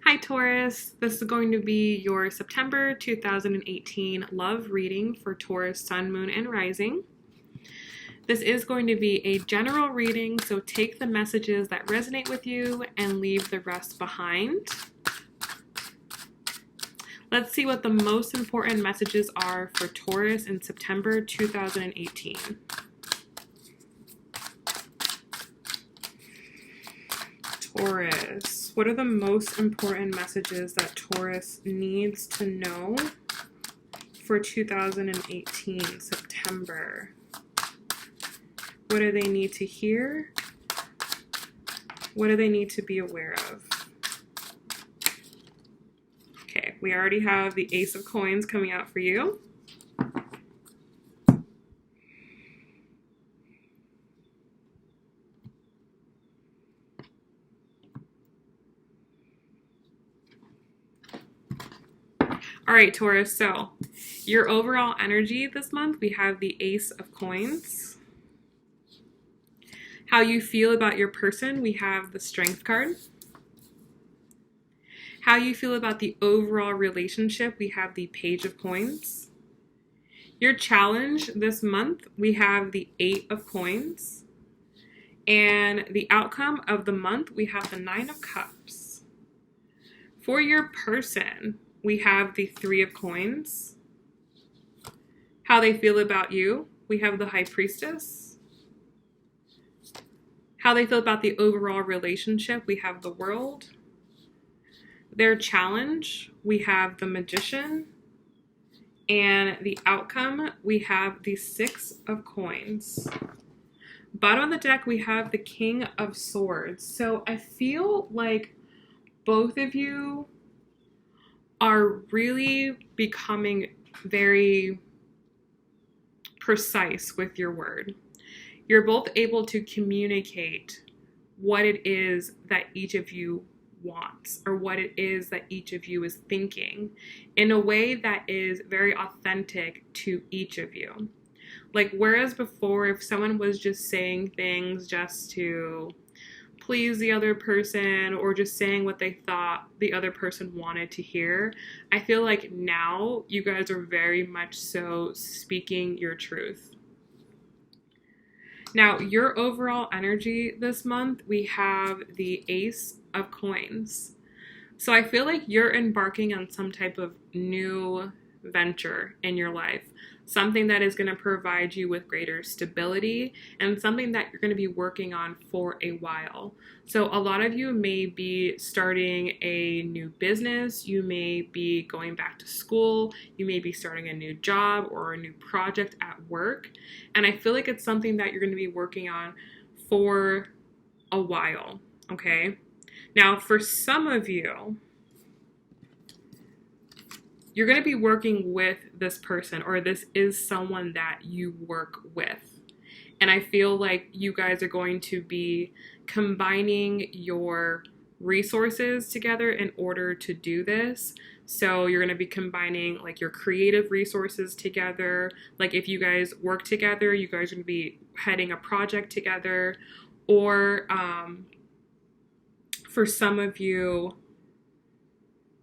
Hi Taurus, this is going to be your September 2018 love reading for Taurus Sun, Moon, and Rising. This is going to be a general reading, so take the messages that resonate with you and leave the rest behind. Let's see what the most important messages are for Taurus in September 2018. Taurus, what are the most important messages that Taurus needs to know for 2018 September? What do they need to hear? What do they need to be aware of? Okay, we already have the Ace of Coins coming out for you. All right, Taurus, so your overall energy this month, we have the Ace of Coins. How you feel about your person, we have the Strength card. How you feel about the overall relationship, we have the Page of Coins. Your challenge this month, we have the Eight of Coins. And the outcome of the month, we have the Nine of Cups. For your person, we have the Three of Coins. How they feel about you, we have the High Priestess. How they feel about the overall relationship, we have the World. Their challenge, we have the Magician. And the outcome, we have the Six of Coins. Bottom of the deck, we have the King of Swords. So I feel like both of you are really becoming very precise with your word. You're both able to communicate what it is that each of you wants or what it is that each of you is thinking in a way that is very authentic to each of you. Like, whereas before, if someone was just saying things just to please the other person or just saying what they thought the other person wanted to hear, I feel like now you guys are very much so speaking your truth. Now, your overall energy this month, we have the Ace of Coins. So I feel like you're embarking on some type of new venture in your life. Something that is going to provide you with greater stability and something that you're going to be working on for a while. So a lot of you may be starting a new business, you may be going back to school, you may be starting a new job or a new project at work. And I feel like it's something that you're going to be working on for a while, okay? Now, for some of you, you're going to be working with this person, or this is someone that you work with. And I feel like you guys are going to be combining your resources together in order to do this. So you're going to be combining like your creative resources together. Like if you guys work together, you guys are going to be heading a project together. Or for some of you,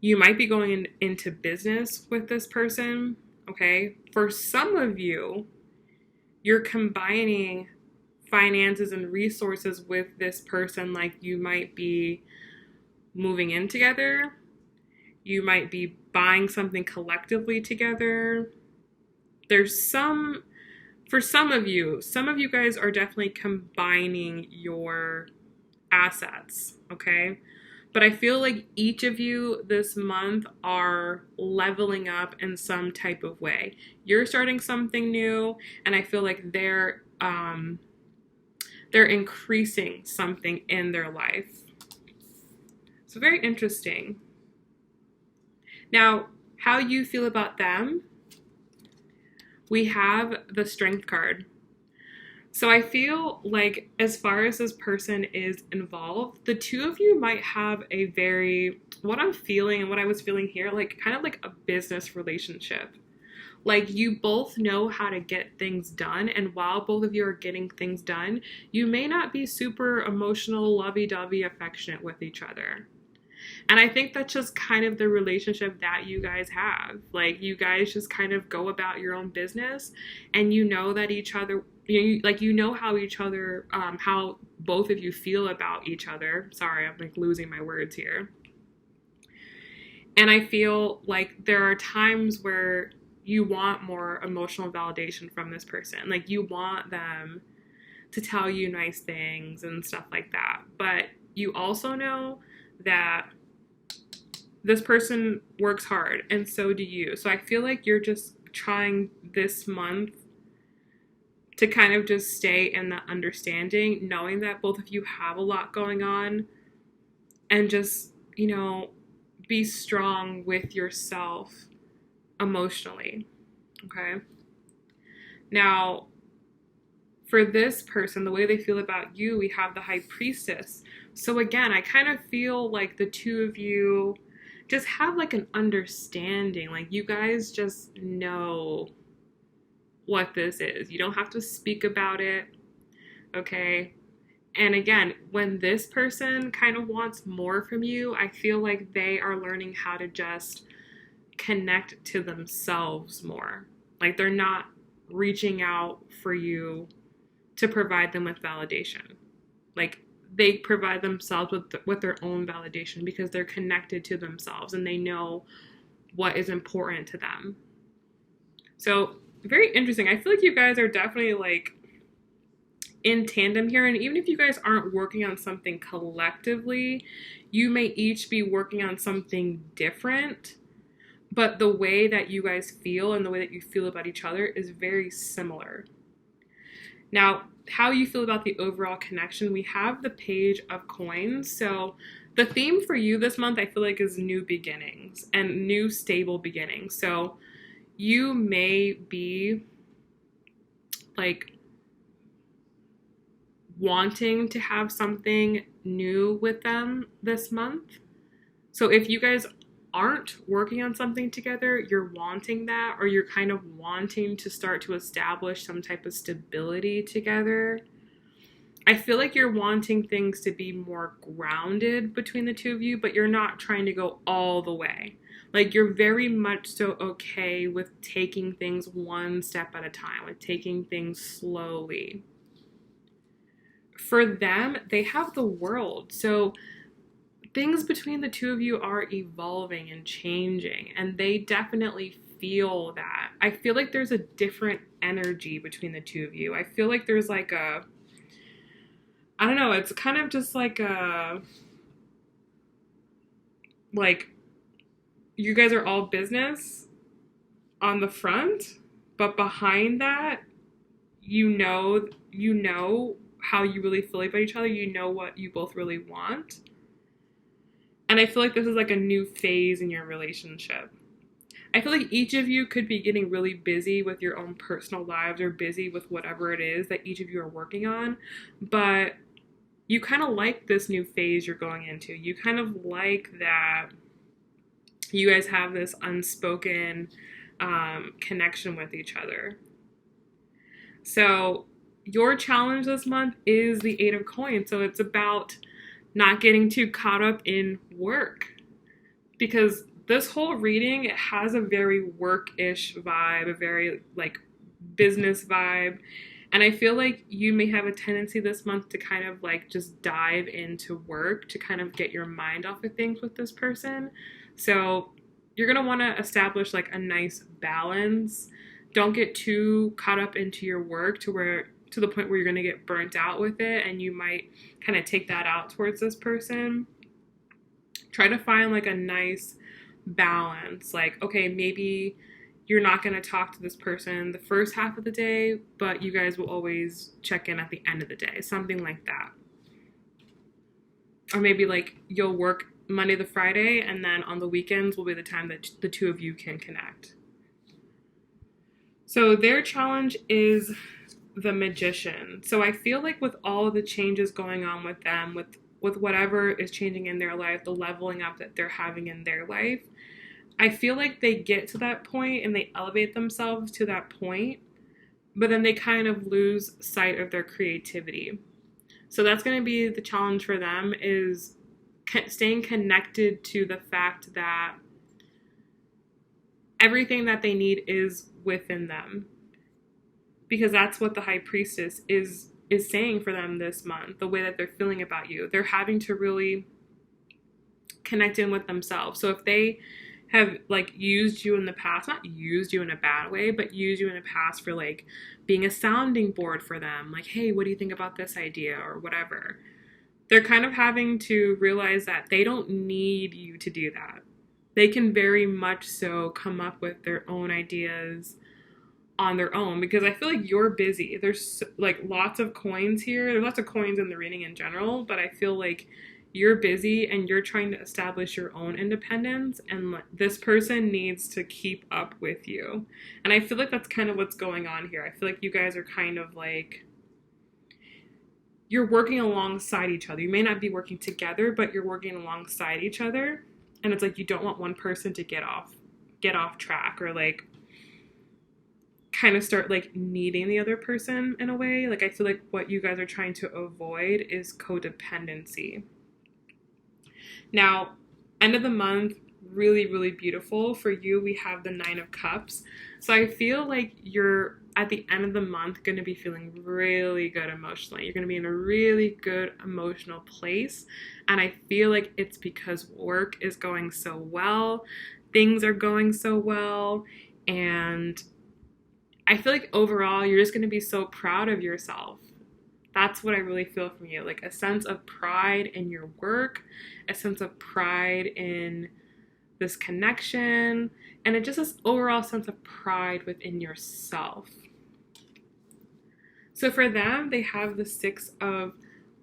you might be going into business with this person, okay? For some of you, you're combining finances and resources with this person. Like you might be moving in together. You might be buying something collectively together. For some of you guys are definitely combining your assets, okay? But I feel like each of you this month are leveling up in some type of way. You're starting something new, and I feel like they're increasing something in their life. So very interesting. Now, how you feel about them, we have the Strength card. So I feel like as far as this person is involved, the two of you might have a very, what I'm feeling and what I was feeling here, like kind of like a business relationship. Like you both know how to get things done. And while both of you are getting things done, you may not be super emotional, lovey-dovey, affectionate with each other. And I think that's just kind of the relationship that you guys have. Like, you guys just kind of go about your own business, and you know that each other, you know how each other, how both of you feel about each other. Sorry, I'm like losing my words here. And I feel like there are times where you want more emotional validation from this person. Like, you want them to tell you nice things and stuff like that. But you also know that this person works hard, and so do you. So I feel like you're just trying this month to kind of just stay in the understanding, knowing that both of you have a lot going on, and just, be strong with yourself emotionally. Okay? Now, for this person, the way they feel about you, we have the High Priestess. So again, I kind of feel like the two of you just have like an understanding. Like, you guys just know what this is. You don't have to speak about it, okay? And again, when this person kind of wants more from you, I feel like they are learning how to just connect to themselves more. Like, they're not reaching out for you to provide them with validation. Like, they provide themselves with their own validation because they're connected to themselves and they know what is important to them. So, very interesting. I feel like you guys are definitely like in tandem here. And even if you guys aren't working on something collectively, you may each be working on something different. But the way that you guys feel and the way that you feel about each other is very similar. Now, how you feel about the overall connection, we have the Page of Coins. So the theme for you this month, I feel like, is new beginnings and new stable beginnings. So you may be like wanting to have something new with them this month. So if you guys aren't working on something together, you're wanting that, or you're kind of wanting to start to establish some type of stability together. I feel like you're wanting things to be more grounded between the two of you, but you're not trying to go all the way. Like, you're very much so okay with taking things one step at a time, with taking things slowly. For them, they have the World. So things between the two of you are evolving and changing, and they definitely feel that. I feel like there's a different energy between the two of you. I feel like there's like a, I don't know, it's kind of just like a, like, you guys are all business on the front, but behind that, you know how you really feel about each other. You know what you both really want. And I feel like this is like a new phase in your relationship. I feel like each of you could be getting really busy with your own personal lives or busy with whatever it is that each of you are working on. But you kind of like this new phase you're going into. You kind of like that you guys have this unspoken connection with each other. So your challenge this month is the Eight of Coins. So it's about not getting too caught up in work, because this whole reading, it has a very work-ish vibe, a very like business vibe. And I feel like you may have a tendency this month to kind of like just dive into work to kind of get your mind off of things with this person. So you're going to want to establish like a nice balance. Don't get too caught up into your work to the point where you're going to get burnt out with it, and you might kind of take that out towards this person. Try to find like a nice balance. Like, okay, maybe you're not going to talk to this person the first half of the day, but you guys will always check in at the end of the day. Something like that. Or maybe like you'll work Monday to Friday, and then on the weekends will be the time that the two of you can connect. So their challenge is the Magician. So I feel like with all of the changes going on with them, with whatever is changing in their life, the leveling up that they're having in their life, I feel like they get to that point and they elevate themselves to that point, but then they kind of lose sight of their creativity. So that's going to be the challenge for them, is staying connected to the fact that everything that they need is within them, because that's what the high priestess is saying for them this month. The way that they're feeling about you, they're having to really connect in with themselves. So if they have like used you in the past, not used you in a bad way, but used you in the past for like being a sounding board for them, like, hey, what do you think about this idea or whatever, they're kind of having to realize that they don't need you to do that. They can very much so come up with their own ideas on their own, because I feel like you're busy. There's like lots of coins here. There's lots of coins in the reading in general, but I feel like you're busy and you're trying to establish your own independence, and this person needs to keep up with you. And I feel like that's kind of what's going on here. I feel like you guys are kind of like, you're working alongside each other. You may not be working together, but you're working alongside each other. And it's like you don't want one person to get off track, or like kind of start like needing the other person in a way. Like I feel like what you guys are trying to avoid is codependency. Now, end of the month, really, really beautiful. For you, we have the 9 of Cups. So I feel like you're at the end of the month going to be feeling really good emotionally. You're going to be in a really good emotional place. And I feel like it's because work is going so well. Things are going so well. And I feel like overall, you're just going to be so proud of yourself. That's what I really feel from you. Like a sense of pride in your work, a sense of pride in this connection, and it just this overall sense of pride within yourself. So for them, they have the 6 of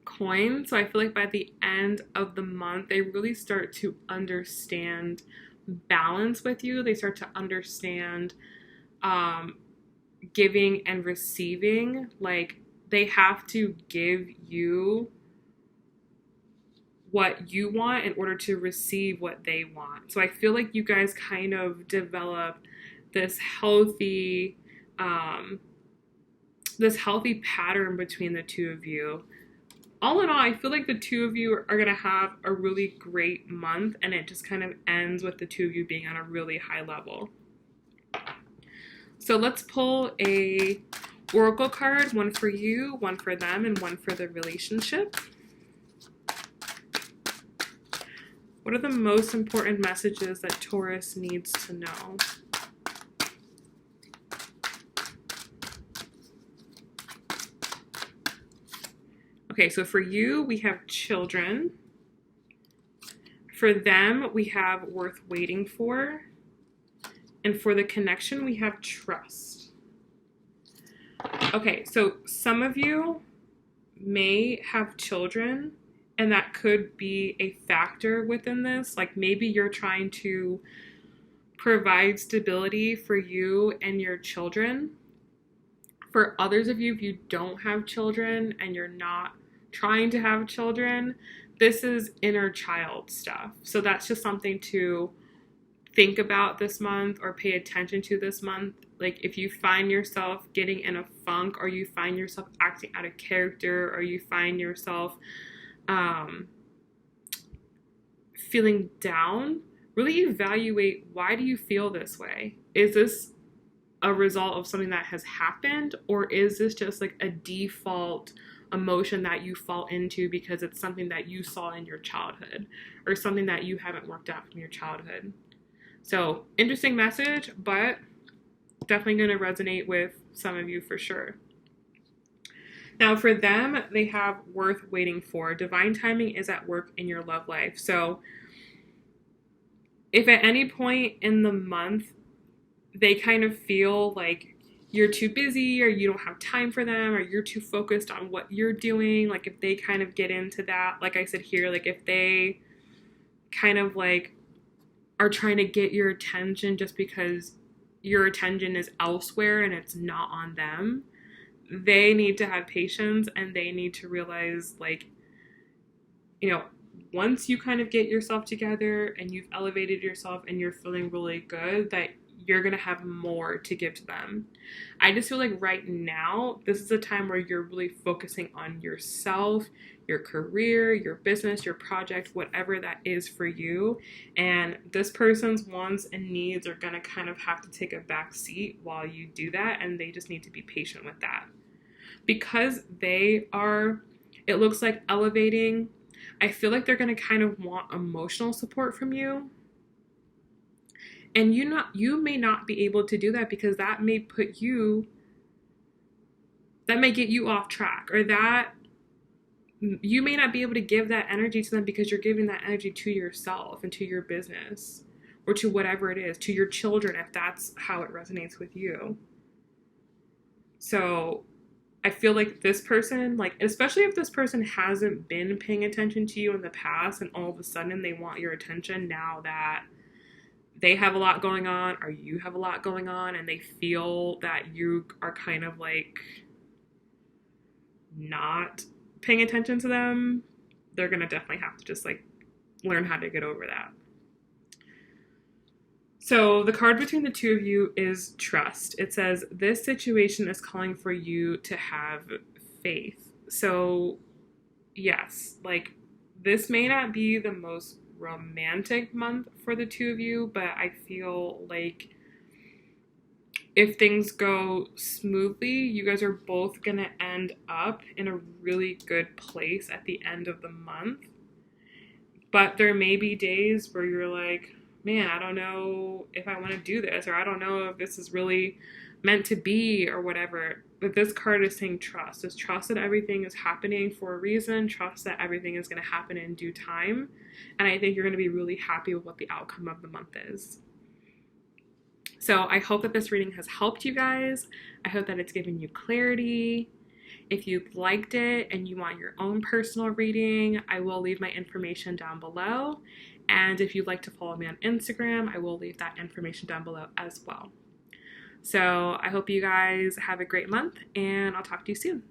Coins. So I feel like by the end of the month, they really start to understand balance with you. They start to understand giving and receiving. Like they have to give you what you want in order to receive what they want. So I feel like you guys kind of develop this healthy pattern between the two of you. All in all, I feel like the two of you are going to have a really great month, and it just kind of ends with the two of you being on a really high level. So let's pull a oracle card, one for you, one for them, and one for the relationship. What are the most important messages that Taurus needs to know? Okay, so for you, we have children. For them, we have worth waiting for. And for the connection, we have trust. Okay, so some of you may have children, and that could be a factor within this. Like maybe you're trying to provide stability for you and your children. For others of you, if you don't have children and you're not trying to have children, this is inner child stuff. So that's just something to think about this month or pay attention to this month. Like if you find yourself getting in a funk, or you find yourself acting out of character, or you find yourself feeling down, really evaluate, why do you feel this way? Is this a result of something that has happened, or is this just like a default emotion that you fall into because it's something that you saw in your childhood, or something that you haven't worked out from your childhood? So interesting message, but definitely going to resonate with some of you for sure. Now for them, they have worth waiting for. Divine timing is at work in your love life. So if at any point in the month they kind of feel like you're too busy, or you don't have time for them, or you're too focused on what you're doing, like if they kind of get into that, like I said here, like if they kind of like are trying to get your attention just because your attention is elsewhere and it's not on them, they need to have patience, and they need to realize, like, you know, once you kind of get yourself together and you've elevated yourself and you're feeling really good, that you're going to have more to give to them. I just feel like right now, this is a time where you're really focusing on yourself, your career, your business, your project, whatever that is for you. And this person's wants and needs are going to kind of have to take a back seat while you do that. And they just need to be patient with that. Because they are, it looks like elevating, I feel like they're going to kind of want emotional support from you. And you may not be able to do that because that may get you off track, or that you may not be able to give that energy to them because you're giving that energy to yourself and to your business, or to whatever it is, to your children, if that's how it resonates with you. So I feel like this person, like, especially if this person hasn't been paying attention to you in the past and all of a sudden they want your attention now that they have a lot going on or you have a lot going on, and they feel that you are kind of like not paying attention to them, they're going to definitely have to just like learn how to get over that. So the card between the two of you is trust. It says, this situation is calling for you to have faith. So yes, like, this may not be the most romantic month for the two of you, but I feel like if things go smoothly, you guys are both going to end up in a really good place at the end of the month. But there may be days where you're like, man, I don't know if I want to do this, or I don't know if this is really meant to be, or whatever. But this card is saying trust. Just trust that everything is happening for a reason. Trust that everything is going to happen in due time. And I think you're going to be really happy with what the outcome of the month is. So I hope that this reading has helped you guys. I hope that it's given you clarity. If you liked it and you want your own personal reading, I will leave my information down below. And if you'd like to follow me on Instagram, I will leave that information down below as well. So I hope you guys have a great month, and I'll talk to you soon.